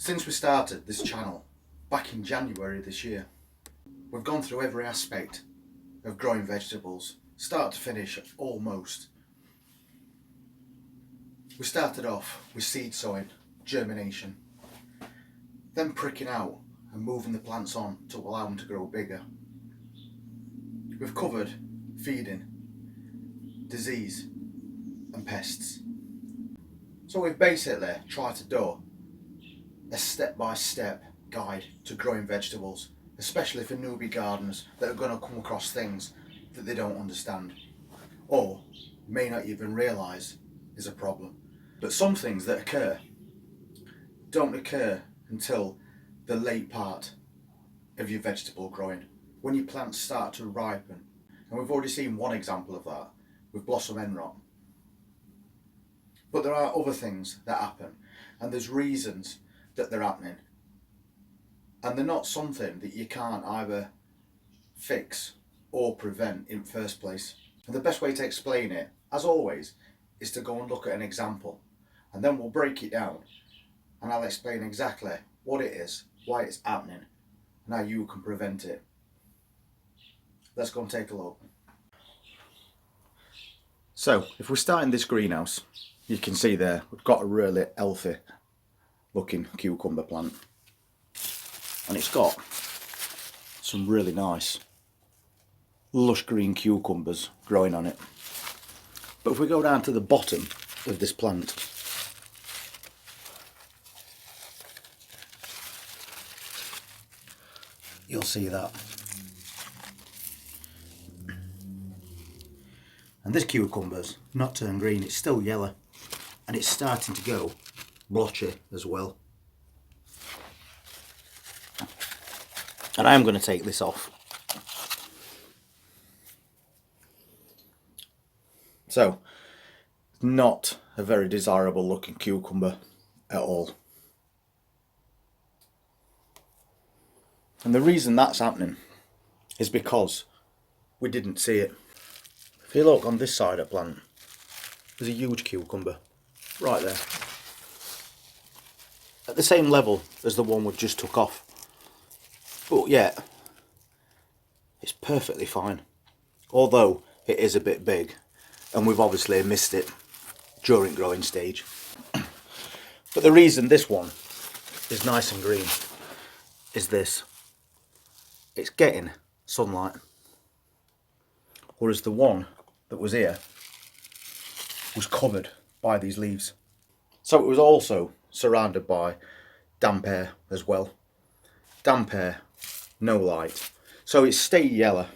Since we started this channel back in January this year, we've gone through every aspect of growing vegetables, start to finish almost. We started off with seed sowing, germination, then pricking out and moving the plants on to allow them to grow bigger. We've covered feeding, disease and pests. So we've basically tried to do a step-by-step guide to growing vegetables, especially for newbie gardeners that are going to come across things that they don't understand or may not even realise is a problem. But some things that occur don't occur until the late part of your vegetable growing, when your plants start to ripen. And we've already seen one example of that with blossom end rot. But there are other things that happen, and there's reasons that they're happening, and they're not something that you can't either fix or prevent in the first place. And the best way to explain it, as always, is to go and look at an example, and then we'll break it down and I'll explain exactly what it is, why it's happening, and how you can prevent it. Let's go and take a look. So if we start in this greenhouse, you can see there we've got a really healthy looking cucumber plant, and it's got some really nice lush green cucumbers growing on it. But if we go down to the bottom of this plant, you'll see that. And this cucumber's not turned green, it's still yellow, and it's starting to go blotchy as well. And I am going to take this off. So, not a very desirable looking cucumber at all. And the reason that's happening is because we didn't see it. If you look on this side of the plant, there's a huge cucumber right there, at the same level as the one we've just took off, but yet it's perfectly fine, although it is a bit big and we've obviously missed it during growing stage. But the reason this one is nice and green is this: it's getting sunlight, whereas the one that was here was covered by these leaves. So it was also surrounded by damp air as well. Damp air, no light. So it stayed yellow,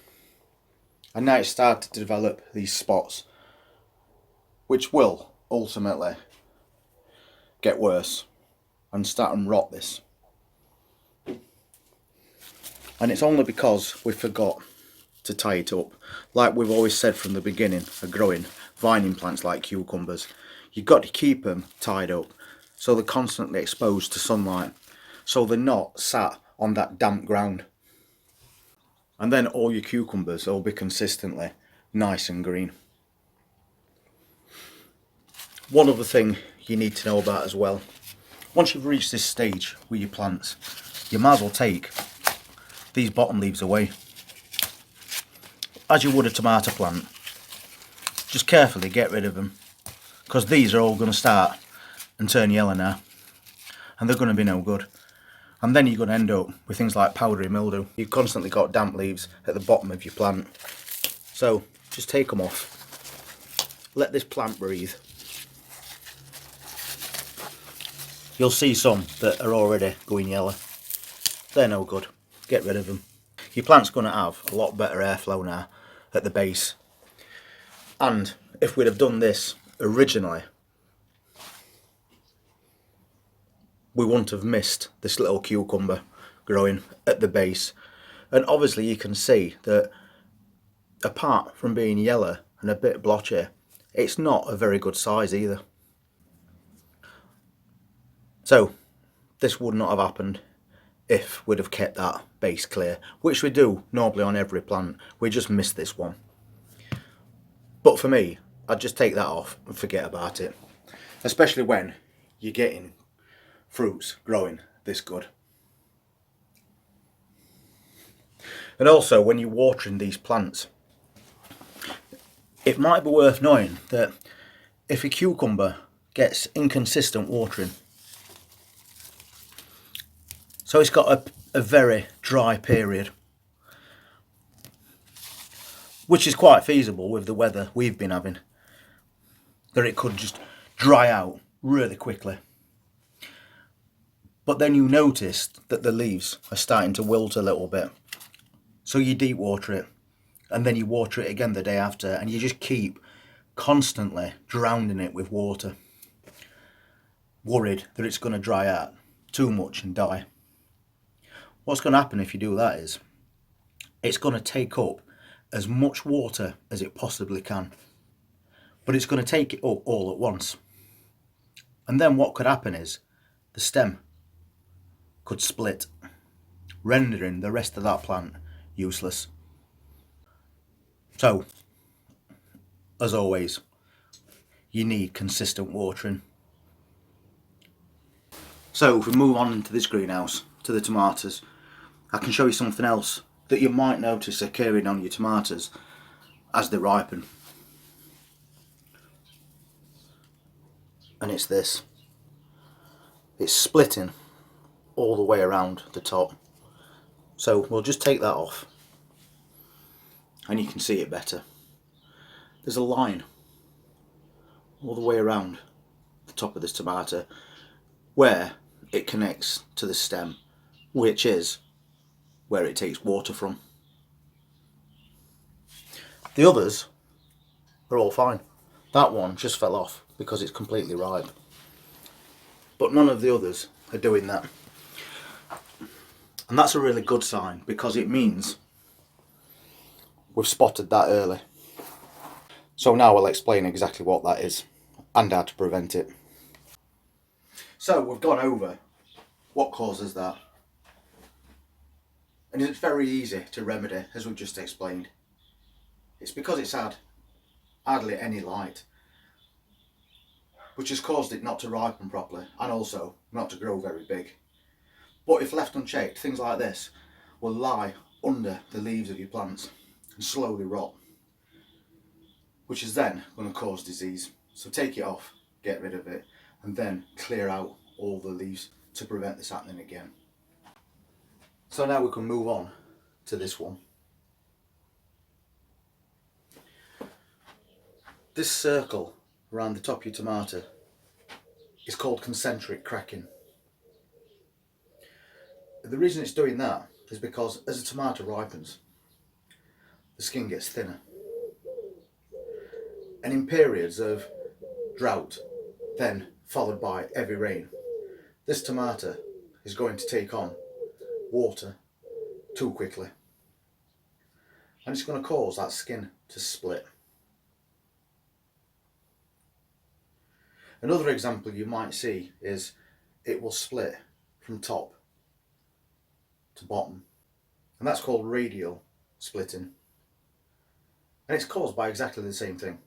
and now it's started to develop these spots, which will ultimately get worse and start and rot this. And it's only because we forgot to tie it up. Like we've always said from the beginning of growing vining plants like cucumbers, you've got to keep them tied up so they're constantly exposed to sunlight, so they're not sat on that damp ground. And then all your cucumbers will be consistently nice and green. One other thing you need to know about as well: once you've reached this stage with your plants, you might as well take these bottom leaves away, as you would a tomato plant. Just carefully get rid of them, because these are all going to start and turn yellow now, and they're going to be no good. And then you're going to end up with things like powdery mildew. You've constantly got damp leaves at the bottom of your plant. So just take them off, let this plant breathe. You'll see some that are already going yellow. They're no good, get rid of them. Your plant's going to have a lot better airflow now at the base. And if we'd have done this originally, we wouldn't have missed this little cucumber growing at the base. And obviously you can see that apart from being yellow and a bit blotchy, it's not a very good size either. So this would not have happened if we'd have kept that base clear, which we do normally on every plant. We just missed this one. But for me, I'd just take that off and forget about it, especially when you're getting fruits growing this good. And also, when you're watering these plants, it might be worth knowing that if a cucumber gets inconsistent watering, so it's got a very dry period, which is quite feasible with the weather we've been having, that it could just dry out really quickly. But then you notice that the leaves are starting to wilt a little bit. So you deep water it, and then you water it again the day after, and you just keep constantly drowning it with water, worried that it's going to dry out too much and die. What's going to happen if you do that is, it's going to take up as much water as it possibly can, but it's going to take it up all at once. And then what could happen is, the stem could split, rendering the rest of that plant useless. So, as always, you need consistent watering. So if we move on into this greenhouse, to the tomatoes, I can show you something else that you might notice occurring on your tomatoes as they ripen. And it's this. It's splitting all the way around the top. So we'll just take that off and you can see it better. There's a line all the way around the top of this tomato where it connects to the stem, which is where it takes water from. The others are all fine. That one just fell off because it's completely ripe. But none of the others are doing that. And that's a really good sign, because it means we've spotted that early. So now I'll explain exactly what that is and how to prevent it. So we've gone over what causes that. And it's very easy to remedy, as we've just explained. It's because it's had hardly any light, which has caused it not to ripen properly and also not to grow very big. But if left unchecked, things like this will lie under the leaves of your plants and slowly rot, which is then going to cause disease. So take it off, get rid of it, and then clear out all the leaves to prevent this happening again. So now we can move on to this one. This circle around the top of your tomato is called concentric cracking. The reason it's doing that is because as a tomato ripens, the skin gets thinner. And in periods of drought, then followed by heavy rain, this tomato is going to take on water too quickly. And it's going to cause that skin to split. Another example you might see is it will split from top to bottom, and that's called radial splitting, and it's caused by exactly the same thing.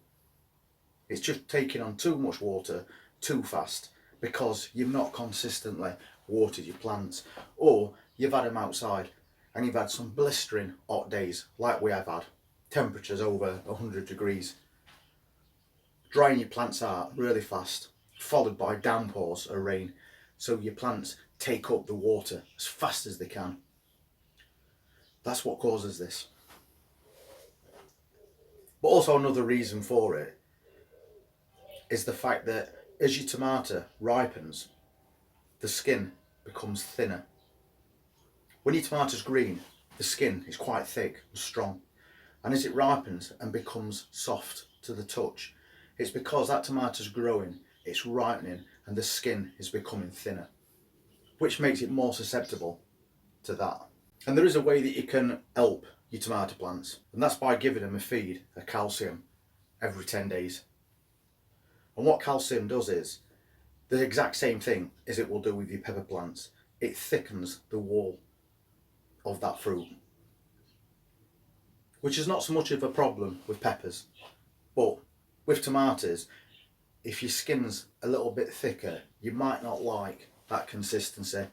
It's just taking on too much water too fast because you've not consistently watered your plants, or you've had them outside and you've had some blistering hot days like we have had, temperatures over 100 degrees, drying your plants out really fast, followed by downpours or rain, so your plants take up the water as fast as they can. That's what causes this. But also another reason for it is the fact that as your tomato ripens, the skin becomes thinner. When your tomato's green, the skin is quite thick and strong, and as it ripens and becomes soft to the touch, it's because that tomato's growing, it's ripening, and the skin is becoming thinner, which makes it more susceptible to that. And there is a way that you can help your tomato plants, and that's by giving them a feed of calcium every 10 days. And what calcium does is the exact same thing as it will do with your pepper plants. It thickens the wall of that fruit, which is not so much of a problem with peppers, but with tomatoes, if your skin's a little bit thicker, you might not like that consistency,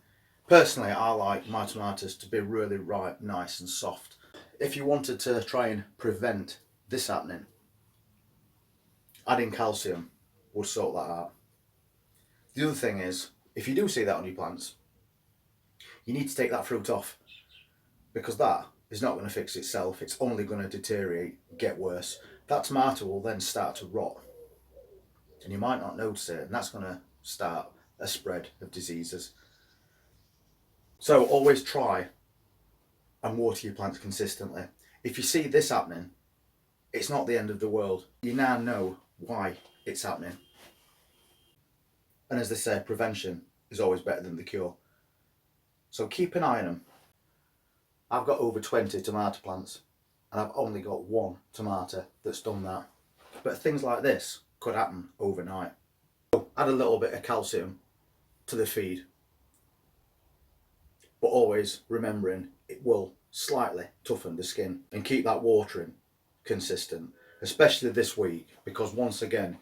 Personally, I like my tomatoes to be really ripe, nice and soft. If you wanted to try and prevent this happening, adding calcium would sort that out. The other thing is, if you do see that on your plants, you need to take that fruit off, because that is not going to fix itself. It's only going to deteriorate, get worse. That tomato will then start to rot, and you might not notice it, and that's going to start a spread of diseases. So always try and water your plants consistently. If you see this happening, it's not the end of the world. You now know why it's happening. And as they say, prevention is always better than the cure. So keep an eye on them. I've got over 20 tomato plants, and I've only got one tomato that's done that. But things like this could happen overnight. So add a little bit of calcium to the feed, but always remembering it will slightly toughen the skin, and keep that watering consistent, especially this week, because once again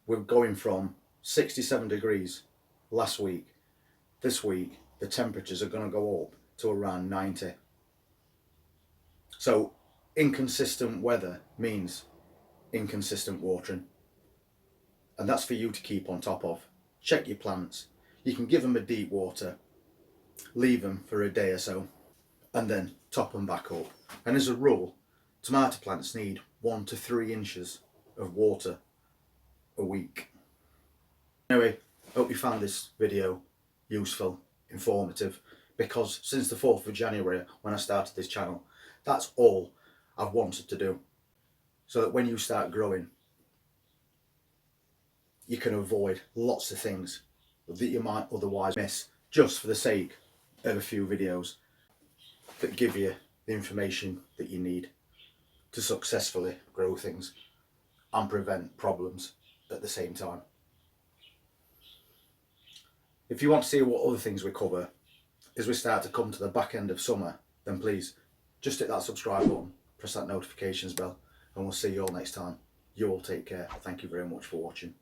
we're going from 67 degrees last week. This week the temperatures are going to go up to around 90. So inconsistent weather means inconsistent watering, and that's for you to keep on top of. Check your plants. You can give them a deep water, leave them for a day or so, and then top them back up. And as a rule, tomato plants need 1 to 3 inches of water a week. Anyway, hope you found this video useful, informative, because since the 4th of January when I started this channel, that's all I've wanted to do, so that when you start growing, you can avoid lots of things that you might otherwise miss, just for the sake of a few videos that give you the information that you need to successfully grow things and prevent problems at the same time. If you want to see what other things we cover as we start to come to the back end of summer, then please just hit that subscribe button, press that notifications bell, and we'll see you all next time. You all take care. Thank you very much for watching.